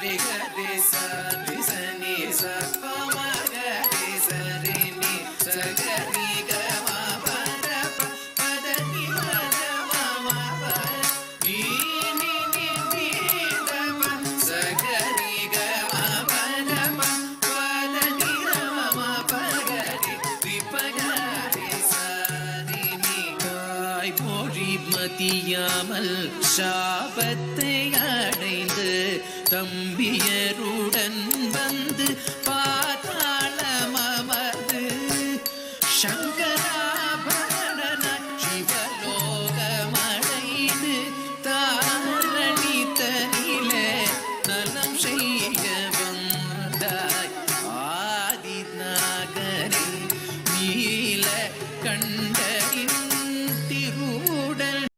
ri ga ri sa ni sa pa ma ga ri sa ri ni sa ga ri ga ma pa da pa pa da ni ma da ma pa ni ni da pa sa ga ri ga ma pa da pa pa da ni da ma pa ga ri pa ga ri sa ri ni காய் மொழி மதியாமல் சாபத்தை அடைந்து தம்பியருடன் வந்து பாதாளம் அமர்ந்து சங்கராபரண சிவலோகமடைந்து தாரணி தனிலே நலம் செய்ய வந்தாய் ஆதிநாகரே நீல கண்ட